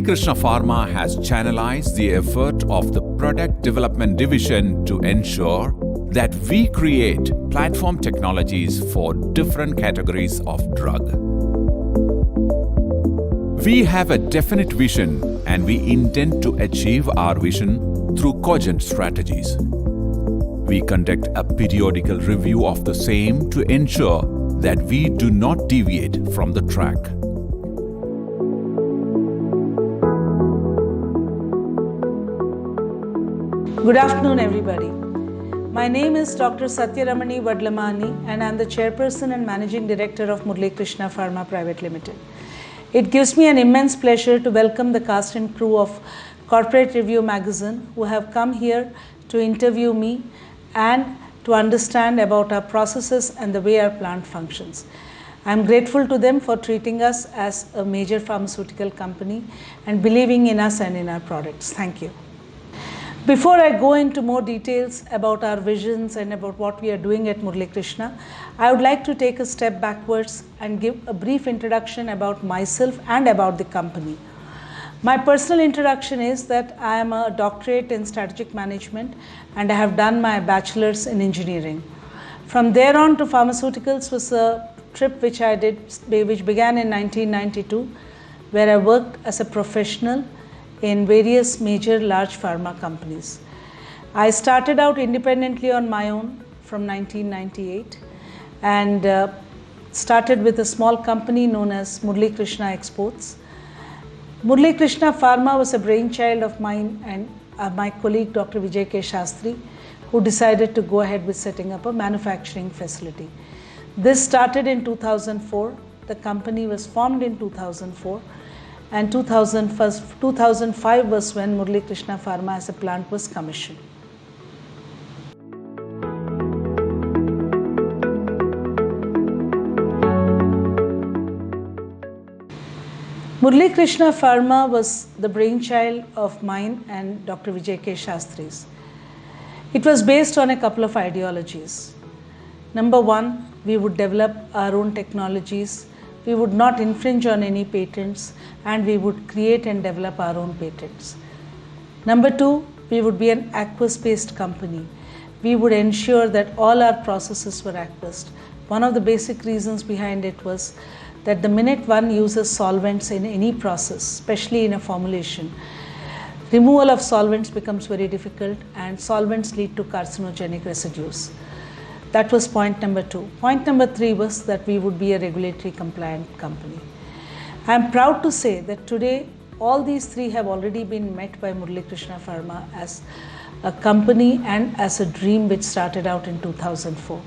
Murli Krishna Pharma has channelized the effort of the product development division to ensure that we create platform technologies for different categories of drug. We have a definite vision and we intend to achieve our vision through cogent strategies. We conduct a periodical review of the same to ensure that we do not deviate from the track. Good afternoon, everybody. My name is Dr. Satya Ramani Vadlamani and I am the Chairperson and Managing Director of Murli Krishna Pharma Pvt. It gives me an immense pleasure to welcome the cast and crew of Corporate Review magazine who have come here to interview me and to understand about our processes and the way our plant functions. I am grateful to them for treating us as a major pharmaceutical company and believing in us and in our products. Thank you. Before I go into more details about our visions and about what we are doing at Murli Krishna, I would like to take a step backwards and give a brief introduction about myself and about the company. My personal introduction is that I am a doctorate in strategic management and I have done my bachelor's in engineering. From there on to pharmaceuticals was a trip which I did, which began in 1992, where I worked as a professional in various major large pharma companies. I started out independently on my own from 1998 and started with a small company known as Murli Krishna Exports. Murli Krishna Pharma was a brainchild of mine and my colleague Dr. Vijay K. Shastri, who decided to go ahead with setting up a manufacturing facility. This started in 2004. The company was formed in 2004. And 2005 was when Murli Krishna Pharma as a plant was commissioned. Murli Krishna Pharma was the brainchild of mine and Dr. Vijay K. Shastri's. It was based on a couple of ideologies. Number one, we would develop our own technologies. We would not infringe on any patents and we would create and develop our own patents. Number two, we would be an aqueous-based company. We would ensure that all our processes were aqueous. One of the basic reasons behind it was that the minute one uses solvents in any process, especially in a formulation, removal of solvents becomes very difficult and solvents lead to carcinogenic residues. That was point number two. Point number three was that we would be a regulatory compliant company. I am proud to say that today all these three have already been met by Murli Krishna Pharma as a company and as a dream which started out in 2004.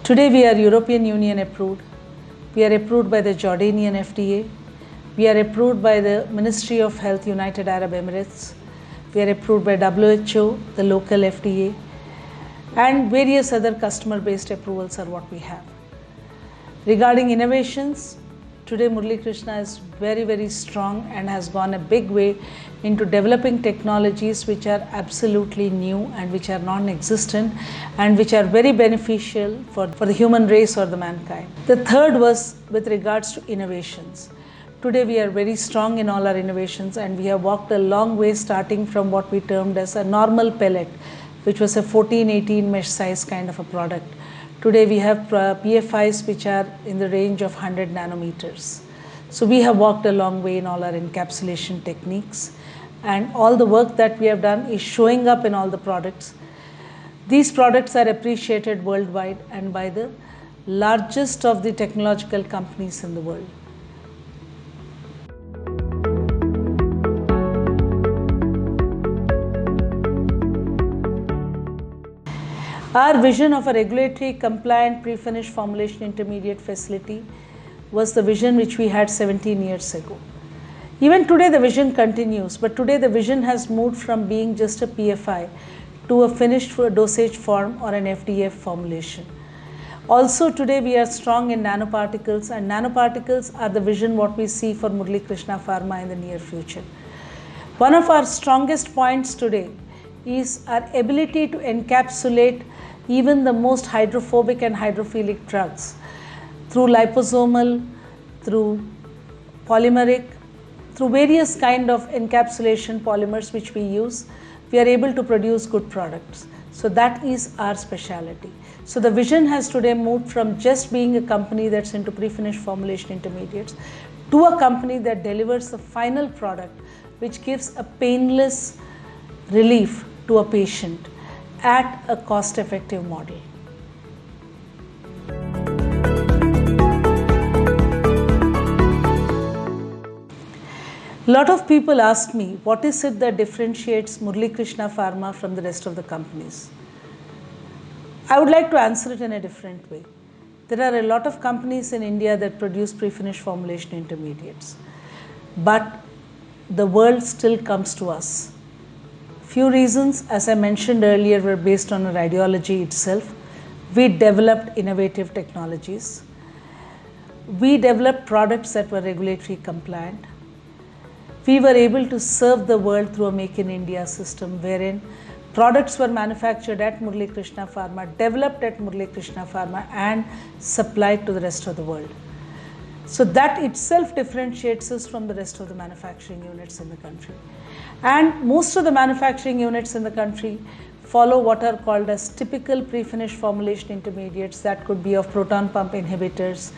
Today we are European Union approved. We are approved by the Jordanian FDA. We are approved by the Ministry of Health, United Arab Emirates. We are approved by WHO, the local FDA. And various other customer-based approvals are what we have. Regarding innovations, today Murli Krishna is very, very strong and has gone a big way into developing technologies which are absolutely new and which are non-existent and which are very beneficial for the human race or the mankind. The third was with regards to innovations. Today we are very strong in all our innovations and we have walked a long way starting from what we termed as a normal pellet, which was a 14-18 mesh size kind of a product. Today we have PFIs which are in the range of 100 nanometers. So we have walked a long way in all our encapsulation techniques and all the work that we have done is showing up in all the products. These products are appreciated worldwide and by the largest of the technological companies in the world. Our vision of a regulatory compliant prefinished formulation intermediate facility was the vision which we had 17 years ago. Even today the vision continues, but today the vision has moved from being just a PFI to a finished dosage form or an FDF formulation. Also today we are strong in nanoparticles and nanoparticles are the vision what we see for Murli Krishna Pharma in the near future. One of our strongest points today is our ability to encapsulate even the most hydrophobic and hydrophilic drugs through liposomal, through polymeric, through various kind of encapsulation polymers which we use, we are able to produce good products. So that is our specialty. So the vision has today moved from just being a company that's into prefinished formulation intermediates to a company that delivers the final product which gives a painless relief to a patient at a cost-effective model. A lot of people ask me, what is it that differentiates Murli Krishna Pharma from the rest of the companies? I would like to answer it in a different way. There are a lot of companies in India that produce prefinished formulation intermediates, but the world still comes to us. Few reasons, as I mentioned earlier, were based on our ideology itself. We developed innovative technologies. We developed products that were regulatory compliant. We were able to serve the world through a Make in India system wherein products were manufactured at Murli Krishna Pharma, developed at Murli Krishna Pharma and supplied to the rest of the world. So that itself differentiates us from the rest of the manufacturing units in the country. And most of the manufacturing units in the country follow what are called as typical prefinished formulation intermediates that could be of proton pump inhibitors,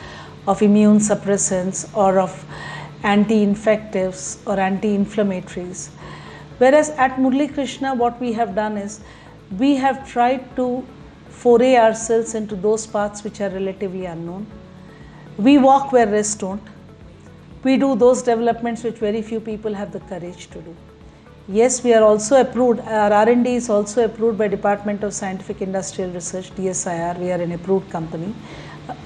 of immune suppressants or of anti-infectives or anti-inflammatories. Whereas at Murli Krishna, what we have done is we have tried to foray ourselves into those paths which are relatively unknown. We walk where rest don't. We do those developments which very few people have the courage to do. Yes, we are also approved, our R&D is also approved by Department of Scientific Industrial Research, DSIR, we are an approved company.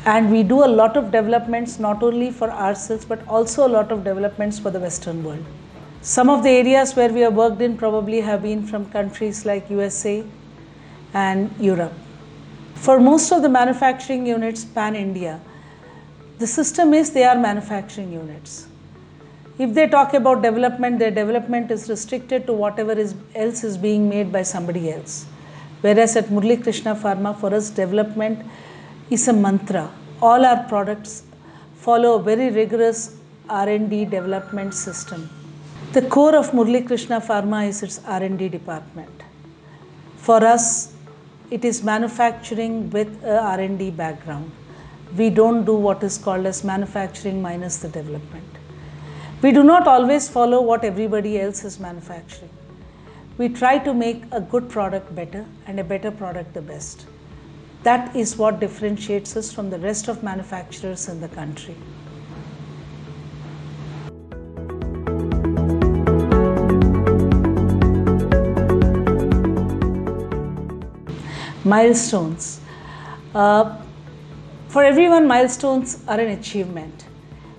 And we do a lot of developments not only for ourselves but also a lot of developments for the Western world. Some of the areas where we have worked in probably have been from countries like USA and Europe. For most of the manufacturing units pan-India, the system is they are manufacturing units. If they talk about development, their development is restricted to whatever else is being made by somebody else. Whereas at Murli Krishna Pharma, for us, development is a mantra. All our products follow a very rigorous R&D development system. The core of Murli Krishna Pharma is its R&D department. For us, it is manufacturing with a R&D background. We don't do what is called as manufacturing minus the development. We do not always follow what everybody else is manufacturing. We try to make a good product better and a better product the best. That is what differentiates us from the rest of manufacturers in the country. Milestones. For everyone, milestones are an achievement.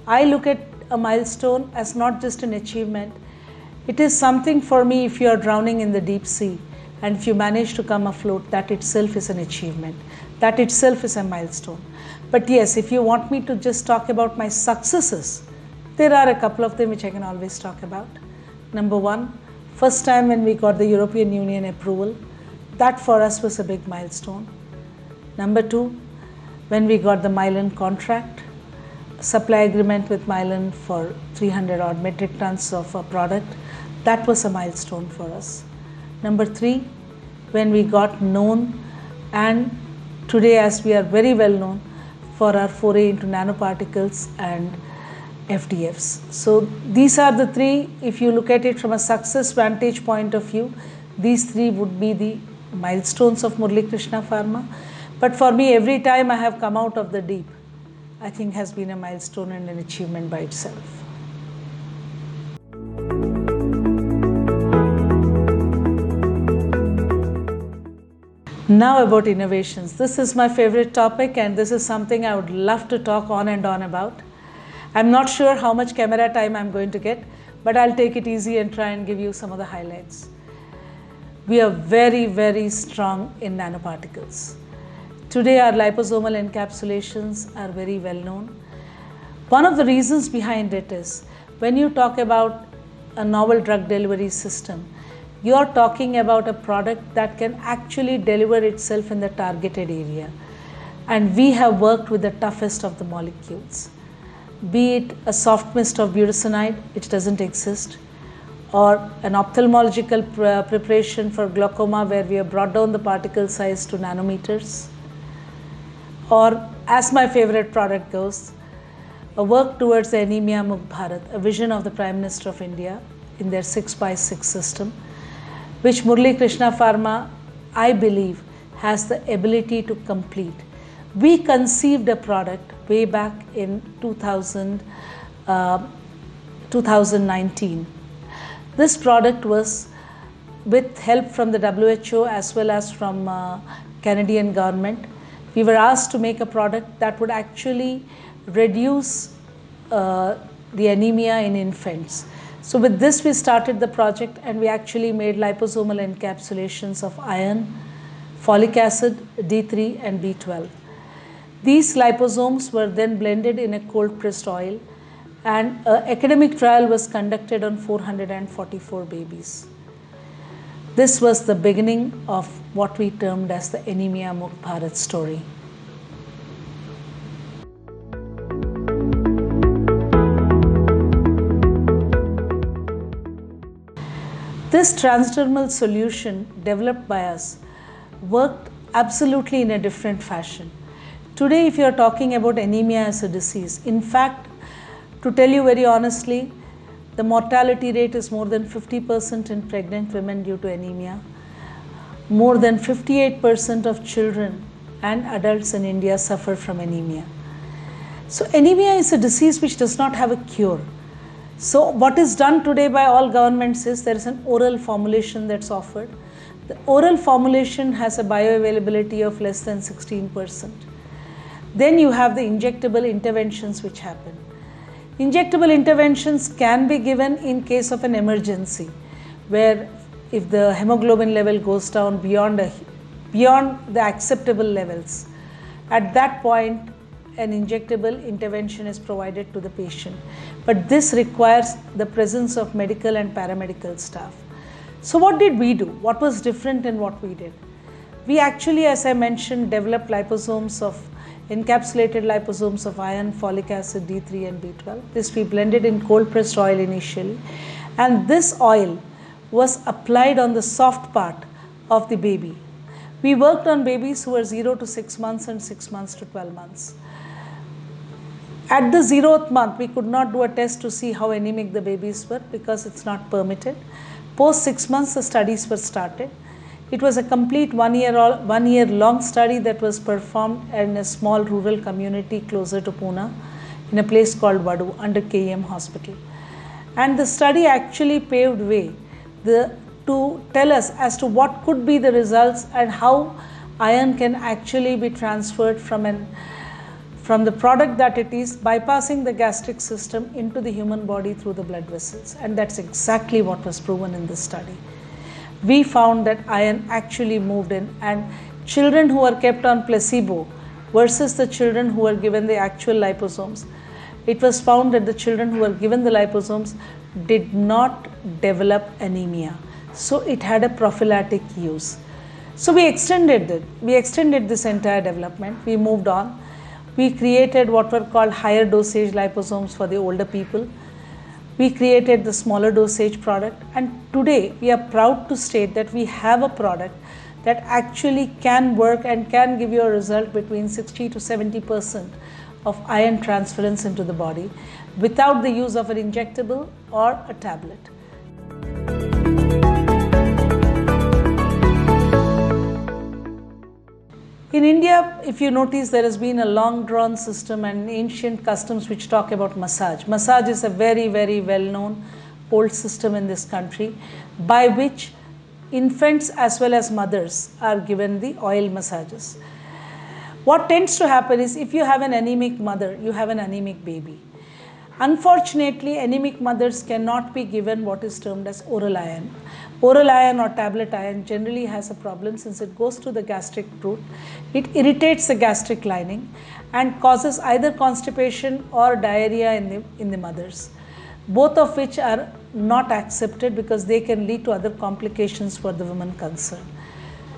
I look at a milestone as not just an achievement. It is something for me if you are drowning in the deep sea and if you manage to come afloat, that itself is an achievement. That itself is a milestone. But yes, if you want me to just talk about my successes, there are a couple of them which I can always talk about. Number one, first time when we got the European Union approval, that for us was a big milestone. Number two, when we got the Mylan contract, supply agreement with Mylan for 300 odd metric tons of a product, that was a milestone for us. Number three, when we got known and today as we are very well known for our foray into nanoparticles and FDFs. So these are the three, if you look at it from a success vantage point of view, these three would be the milestones of Murli Krishna Pharma. But for me, every time I have come out of the deep, I think has been a milestone and an achievement by itself. Now about innovations. This is my favorite topic and this is something I would love to talk on and on about. I'm not sure how much camera time I'm going to get, but I'll take it easy and try and give you some of the highlights. We are very, very strong in nanoparticles. Today our liposomal encapsulations are very well known. One of the reasons behind it is when you talk about a novel drug delivery system, you are talking about a product that can actually deliver itself in the targeted area. And we have worked with the toughest of the molecules. be it a soft mist of budesonide, which doesn't exist, or an ophthalmological preparation for glaucoma where we have brought down the particle size to nanometers, or as my favorite product goes, a work towards the Anemia Mukt Bharat, a vision of the Prime Minister of India in their 6x6 system, which Murli Krishna Pharma, I believe, has the ability to complete. We conceived a product way back in 2019. This product was with help from the WHO as well as from Canadian government. We were asked to make a product that would actually reduce the anemia in infants. So with this we started the project, and we actually made liposomal encapsulations of iron, folic acid, D3 and B12. These liposomes were then blended in a cold pressed oil, and an academic trial was conducted on 444 babies. This was the beginning of what we termed as the Anemia Mukt Bharat story. This transdermal solution developed by us worked absolutely in a different fashion. Today, if you are talking about anemia as a disease, in fact, to tell you very honestly, the mortality rate is more than 50% in pregnant women due to anemia. More than 58% of children and adults in India suffer from anemia. So anemia is a disease which does not have a cure. So what is done today by all governments is there is an oral formulation that's offered. The oral formulation has a bioavailability of less than 16%. Then you have the injectable interventions which happen. Injectable interventions can be given in case of an emergency, where if the hemoglobin level goes down beyond the acceptable levels, at that point an injectable intervention is provided to the patient. But this requires the presence of medical and paramedical staff. So what did we do? What was different in what we did? We actually, as I mentioned, developed encapsulated liposomes of iron, folic acid, D3 and B12. This we blended in cold pressed oil initially, and this oil was applied on the soft part of the baby. We worked on babies who were 0 to 6 months and 6 months to 12 months. At the 0th month, we could not do a test to see how anemic the babies were because it's not permitted. Post 6 months, the studies were started. It was a complete one year long study that was performed in a small rural community closer to Pune, in a place called Vadu under KEM Hospital. And the study actually paved way to tell us as to what could be the results and how iron can actually be transferred from the product that it is, bypassing the gastric system into the human body through the blood vessels. And that's exactly what was proven in this study. We found that iron actually moved in, and children who were kept on placebo versus the children who were given the actual liposomes, it was found that the children who were given the liposomes did not develop anemia. So it had a prophylactic use. So we extended this entire development. We moved on. We created what were called higher dosage liposomes for the older people. We created the smaller dosage product, and today we are proud to state that we have a product that actually can work and can give you a result between 60 to 70% of iron transference into the body without the use of an injectable or a tablet. In India, if you notice, there has been a long drawn system and ancient customs which talk about massage. Massage is a very, very well known old system in this country, by which infants as well as mothers are given the oil massages. What tends to happen is, if you have an anemic mother, you have an anemic baby. Unfortunately, anemic mothers cannot be given what is termed as oral iron. Oral iron or tablet iron generally has a problem since it goes to the gastric root. It irritates the gastric lining and causes either constipation or diarrhea in the mothers, both of which are not accepted because they can lead to other complications for the woman concerned.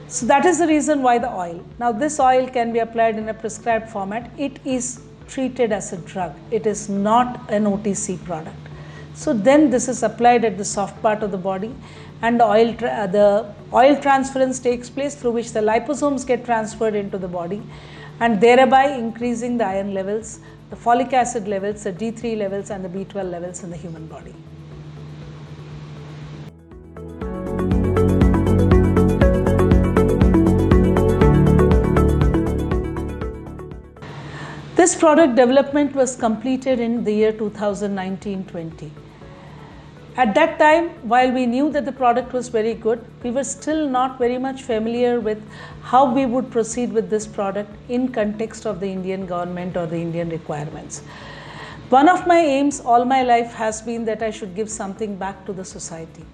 So that is the reason why the oil. Now this oil can be applied in a prescribed format. It is treated as a drug. It is not an OTC product. So then this is applied at the soft part of the body, and the oil transference takes place through which the liposomes get transferred into the body, and thereby increasing the iron levels, the folic acid levels, the D3 levels, and the B12 levels in the human body. This product development was completed in the year 2019-20. At that time, while we knew that the product was very good, we were still not very much familiar with how we would proceed with this product in context of the Indian government or the Indian requirements. One of my aims all my life has been that I should give something back to the society.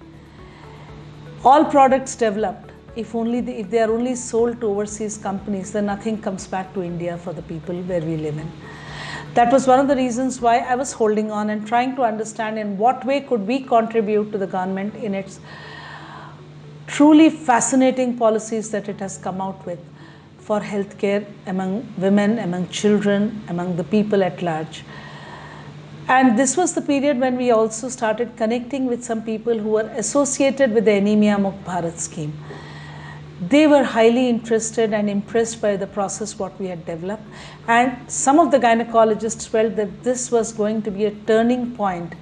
All products developed, if they are only sold to overseas companies, then nothing comes back to India for the people where we live in. That was one of the reasons why I was holding on and trying to understand in what way could we contribute to the government in its truly fascinating policies that it has come out with for healthcare among women, among children, among the people at large. And this was the period when we also started connecting with some people who were associated with the Anemia Mukt Bharat scheme. They were highly interested and impressed by the process what we had developed, and some of the gynecologists felt that this was going to be a turning point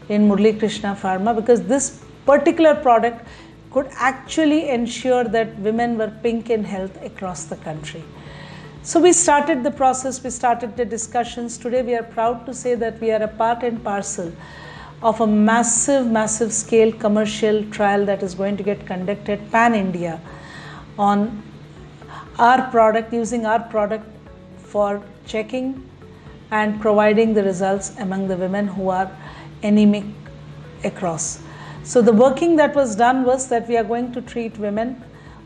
in Murli Krishna Pharma, because this particular product could actually ensure that women were pink in health across the country. So we started the process, we started the discussions. Today we are proud to say that we are a part and parcel of a massive scale commercial trial that is going to get conducted pan-India on our product, using our product for checking and providing the results among the women who are anemic across. So the working that was done was that we are going to treat women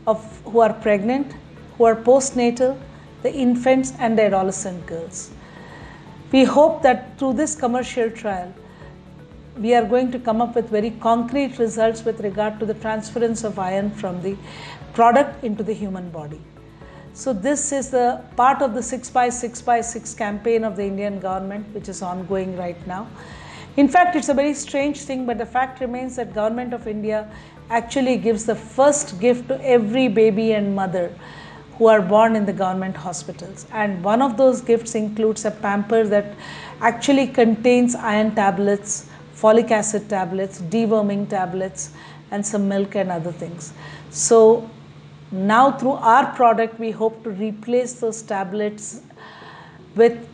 who are pregnant, who are postnatal, the infants and the adolescent girls. We hope that through this commercial trial, we are going to come up with very concrete results with regard to the transference of iron from the product into the human body. So this is the part of the 6x6x6 campaign of the Indian government, which is ongoing right now. In fact, it's a very strange thing, but the fact remains that Government of India actually gives the first gift to every baby and mother who are born in the government hospitals. And one of those gifts includes a pamper that actually contains iron tablets, folic acid tablets, deworming tablets, and some milk and other things. So now through our product, we hope to replace those tablets with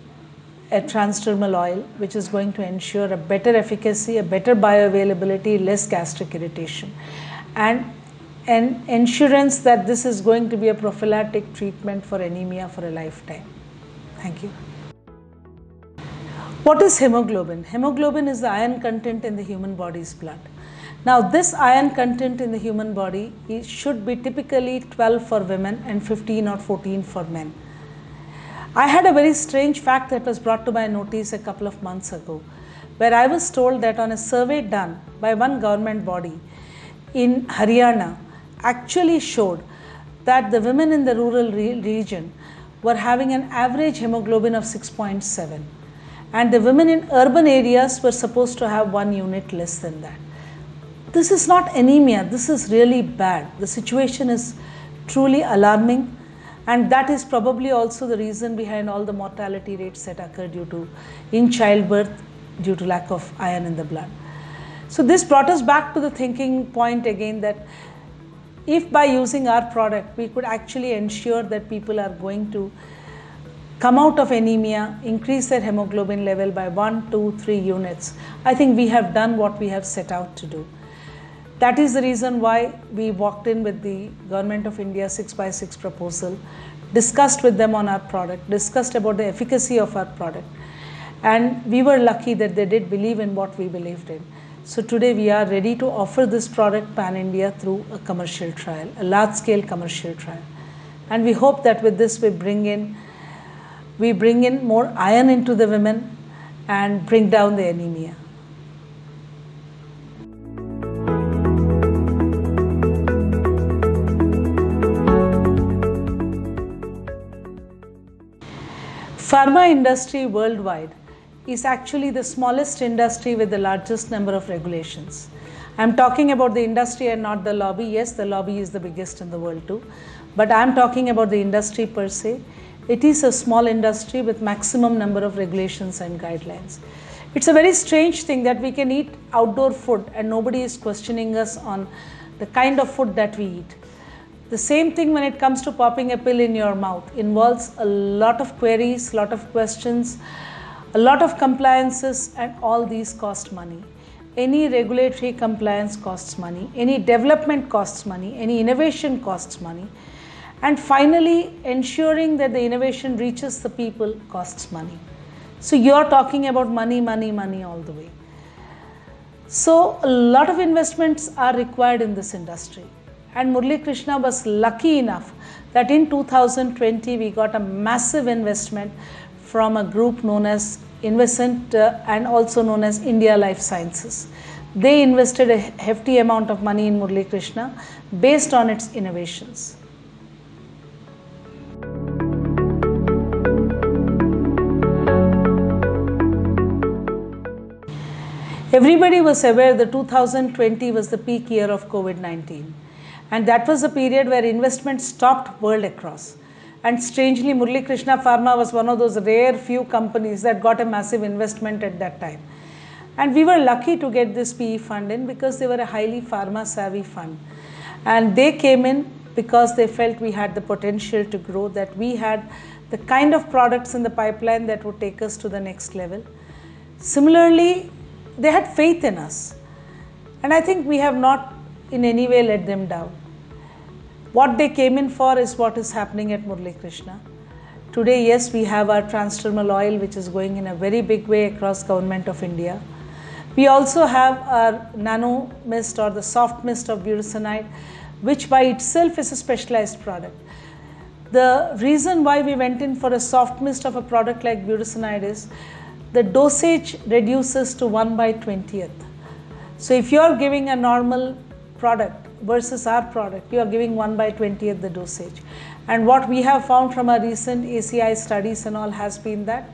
a transdermal oil, which is going to ensure a better efficacy, a better bioavailability, less gastric irritation, and an insurance that this is going to be a prophylactic treatment for anemia for a lifetime. Thank you. What is hemoglobin? Hemoglobin is the iron content in the human body's blood. Now this iron content in the human body should be typically 12 for women and 15 or 14 for men. I had a very strange fact that was brought to my notice a couple of months ago, where I was told that on a survey done by one government body in Haryana actually showed that the women in the rural region were having an average hemoglobin of 6.7, and the women in urban areas were supposed to have 1 unit less than that. This is not anemia, this is really bad. The situation is truly alarming, and that is probably also the reason behind all the mortality rates that occur in childbirth due to lack of iron in the blood. So this brought us back to the thinking point again, that if by using our product we could actually ensure that people are going to come out of anemia, increase their hemoglobin level by 1, 2, 3 units, I think we have done what we have set out to do. That is the reason why we walked in with the Government of India 6x6 proposal, discussed with them on our product, discussed about the efficacy of our product, and we were lucky that they did believe in what we believed in. So today we are ready to offer this product pan-India through a commercial trial, a large-scale commercial trial. And we hope that with this we bring in more iron into the women and bring down the anemia. Pharma industry worldwide is actually the smallest industry with the largest number of regulations. I'm talking about the industry and not the lobby. Yes, the lobby is the biggest in the world too, but I'm talking about the industry per se. It is a small industry with maximum number of regulations and guidelines. It's a very strange thing that we can eat outdoor food and nobody is questioning us on the kind of food that we eat. The same thing when it comes to popping a pill in your mouth involves a lot of queries, a lot of questions, a lot of compliances, and all these cost money. Any regulatory compliance costs money, any development costs money, any innovation costs money, and finally ensuring that the innovation reaches the people costs money. So you're talking about money, money, money all the way. So a lot of investments are required in this industry. And Murli Krishna was lucky enough that in 2020 we got a massive investment from a group known as Investment and also known as India Life Sciences. They invested a hefty amount of money in Murli Krishna based on its innovations. Everybody was aware that 2020 was the peak year of COVID-19. And that was a period where investment stopped world across. And strangely, Murli Krishna Pharma was one of those rare few companies that got a massive investment at that time. And we were lucky to get this PE fund in because they were a highly pharma savvy fund. And they came in because they felt we had the potential to grow, that we had the kind of products in the pipeline that would take us to the next level. Similarly, they had faith in us. And I think we have not in any way let them down. What they came in for is what is happening at Murli Krishna. Today, yes, we have our transdermal oil which is going in a very big way across Government of India. We also have our nano mist or the soft mist of budesonide, which by itself is a specialized product. The reason why we went in for a soft mist of a product like budesonide is the dosage reduces to 1/20th. So if you are giving a normal product versus our product, you are giving 1/20th the dosage. And what we have found from our recent ACI studies and all has been that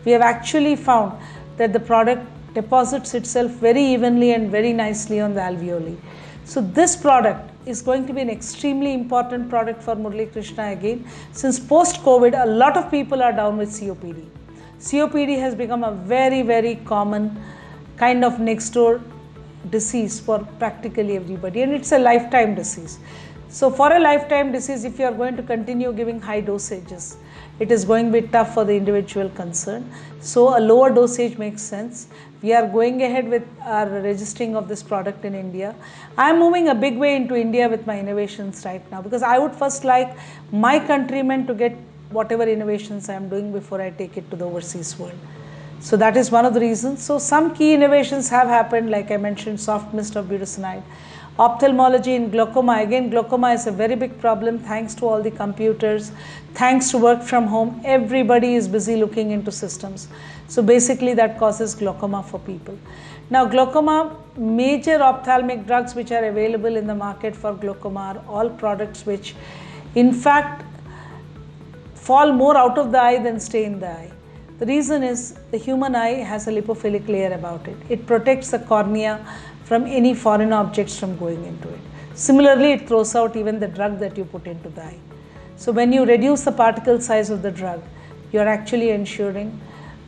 we have actually found that the product deposits itself very evenly and very nicely on the alveoli. So this product is going to be an extremely important product for Murli Krishna again, since post-COVID a lot of people are down with COPD. COPD has become a very, very common kind of next door disease for practically everybody, and it's a lifetime disease. So for a lifetime disease, if you are going to continue giving high dosages, it is going to be tough for the individual concerned. So a lower dosage makes sense. We are going ahead with our registering of this product in India. I am moving a big way into India with my innovations right now, because I would first like my countrymen to get whatever innovations I am doing before I take it to the overseas world. So that is one of the reasons. So some key innovations have happened, like I mentioned, soft mist of budesonide. Ophthalmology in glaucoma. Again, glaucoma is a very big problem thanks to all the computers, thanks to work from home. Everybody is busy looking into systems. So basically that causes glaucoma for people. Now glaucoma, major ophthalmic drugs which are available in the market for glaucoma are all products which in fact fall more out of the eye than stay in the eye. The reason is the human eye has a lipophilic layer about it. It protects the cornea from any foreign objects from going into it. Similarly, it throws out even the drug that you put into the eye. So when you reduce the particle size of the drug, you are actually ensuring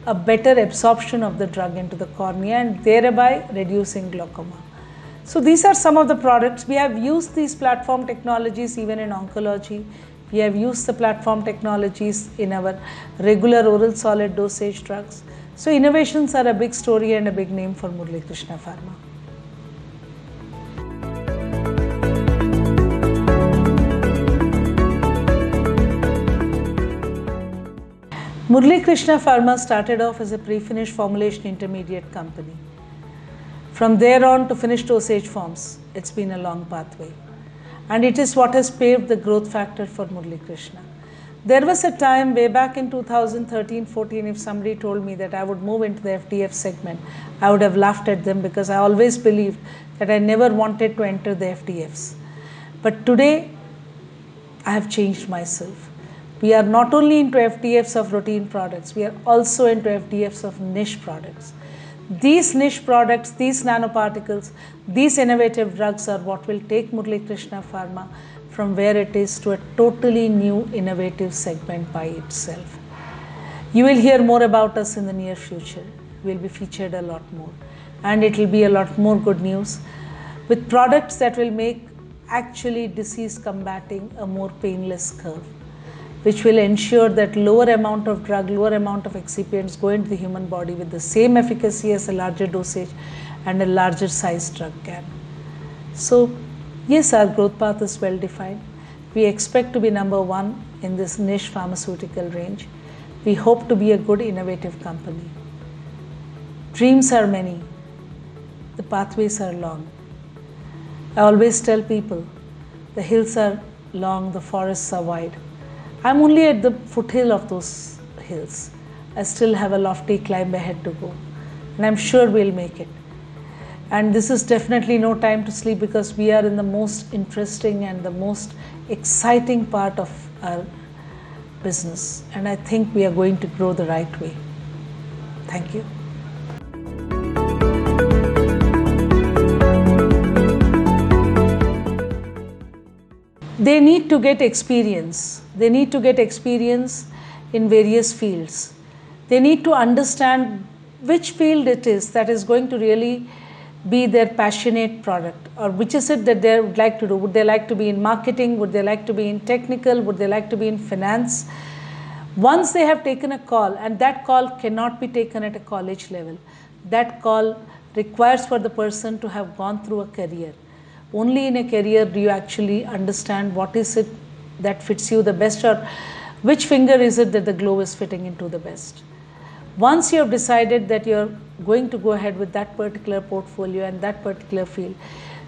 a better absorption of the drug into the cornea and thereby reducing glaucoma. So these are some of the products. We have used these platform technologies even in oncology. We have used the platform technologies in our regular oral solid dosage drugs. So innovations are a big story and a big name for Murli Krishna Pharma. Murli Krishna Pharma started off as a prefinished formulation intermediate company. From there on to finished dosage forms, it's been a long pathway. And it is what has paved the growth factor for Murli Krishna. There was a time way back in 2013-14, if somebody told me that I would move into the FDF segment, I would have laughed at them, because I always believed that I never wanted to enter the FDFs. But today, I have changed myself. We are not only into FDFs of routine products, we are also into FDFs of niche products. These niche products, these nanoparticles, these innovative drugs are what will take Murli Krishna Pharma from where it is to a totally new innovative segment by itself. You will hear more about us in the near future. We will be featured a lot more, and it will be a lot more good news with products that will make actually disease combating a more painless curve, which will ensure that lower amount of drug, lower amount of excipients go into the human body with the same efficacy as a larger dosage and a larger size drug can. So yes, our growth path is well defined. We expect to be number one in this niche pharmaceutical range. We hope to be a good innovative company. Dreams are many. The pathways are long. I always tell people, the hills are long, the forests are wide. I'm only at the foothill of those hills. I still have a lofty climb ahead to go, and I'm sure we'll make it. And this is definitely no time to sleep, because we are in the most interesting and the most exciting part of our business, and I think we are going to grow the right way. Thank you. They need to get experience. They need to get experience in various fields. They need to understand which field it is that is going to really be their passionate product, or which is it that they would like to do. Would they like to be in marketing? Would they like to be in technical? Would they like to be in finance? Once they have taken a call, and that call cannot be taken at a college level, that call requires for the person to have gone through a career. Only in a career do you actually understand what is it that fits you the best, or which finger is it that the glove is fitting into the best. Once you have decided that you're going to go ahead with that particular portfolio and that particular field,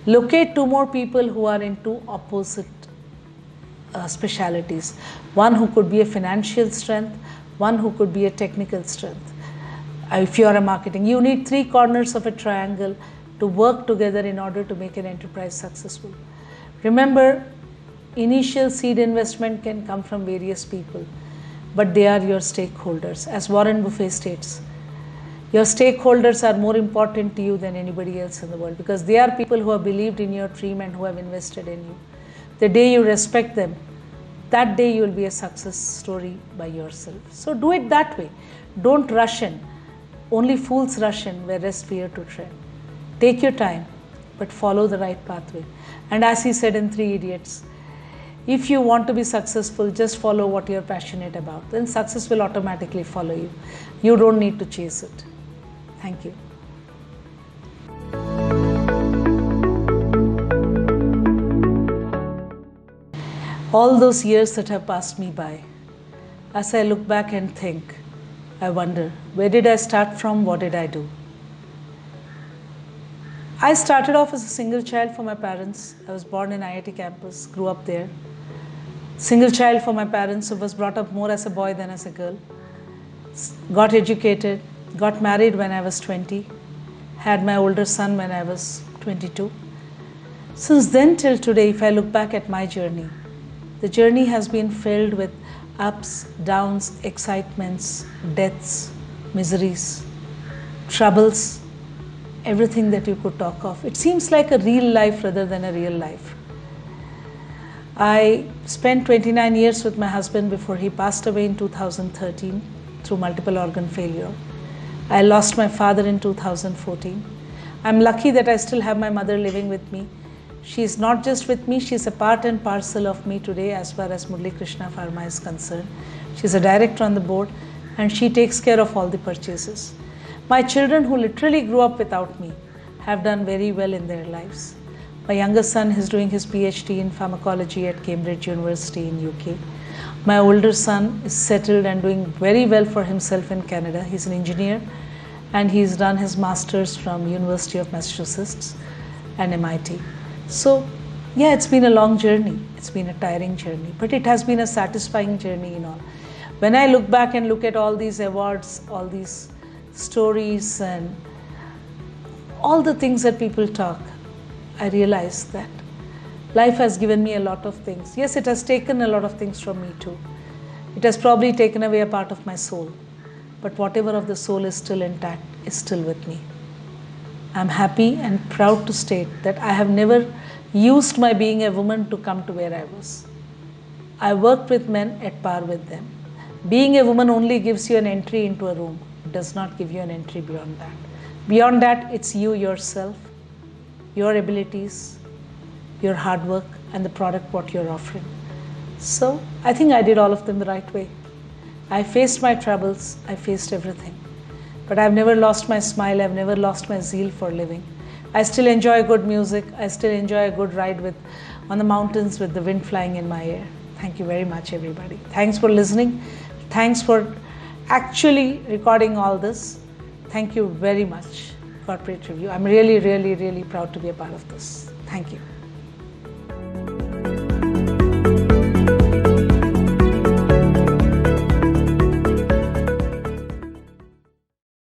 locate two more people who are into opposite specialities. One who could be a financial strength, one who could be a technical strength. If you are a marketing, you need three corners of a triangle to work together in order to make an enterprise successful. Remember, initial seed investment can come from various people, but they are your stakeholders. As Warren Buffett states, your stakeholders are more important to you than anybody else in the world, because they are people who have believed in your dream and who have invested in you. The day you respect them, that day you will be a success story by yourself. So do it that way. Don't rush in. Only fools rush in where rest fear to tread. Take your time, but follow the right pathway. And as he said in Three Idiots, if you want to be successful, just follow what you're passionate about. Then success will automatically follow you. You don't need to chase it. Thank you. All those years that have passed me by, as I look back and think, I wonder, where did I start from? What did I do? I started off as a single child for my parents. I was born in IIT campus, grew up there. Single child for my parents, who was brought up more as a boy than as a girl. Got educated, got married when I was 20, had my older son when I was 22. Since then till today, if I look back at my journey, the journey has been filled with ups, downs, excitements, deaths, miseries, troubles, everything that you could talk of. It seems like a real life rather than a real life. I spent 29 years with my husband before he passed away in 2013 through multiple organ failure. I lost my father in 2014. I'm lucky that I still have my mother living with me. She's not just with me, she's a part and parcel of me today as far as Murli Krishna Pharma is concerned. She's a director on the board, and she takes care of all the purchases. My children, who literally grew up without me, have done very well in their lives. My younger son is doing his PhD in pharmacology at Cambridge University in UK. My older son is settled and doing very well for himself in Canada. He's an engineer, and he's done his master's from University of Massachusetts and MIT. So yeah, it's been a long journey. It's been a tiring journey, but it has been a satisfying journey in all. When I look back and look at all these awards, all these stories and all the things that people talk, I realize that life has given me a lot of things. Yes, it has taken a lot of things from me too. It has probably taken away a part of my soul, but whatever of the soul is still intact is still with me. I'm happy and proud to state that I have never used my being a woman to come to where I was. I worked with men at par with them. Being a woman only gives you an entry into a room. It does not give you an entry beyond that. Beyond that, it's you yourself, your abilities, your hard work, and the product what you're offering. So I think I did all of them the right way. I faced my troubles, I faced everything. But I've never lost my smile, I've never lost my zeal for living. I still enjoy good music, I still enjoy a good ride on the mountains with the wind flying in my ear. Thank you very much, everybody. Thanks for listening. Thanks for actually recording all this. Thank you very much, Corporate Review. I'm really, really, really proud to be a part of this. Thank you.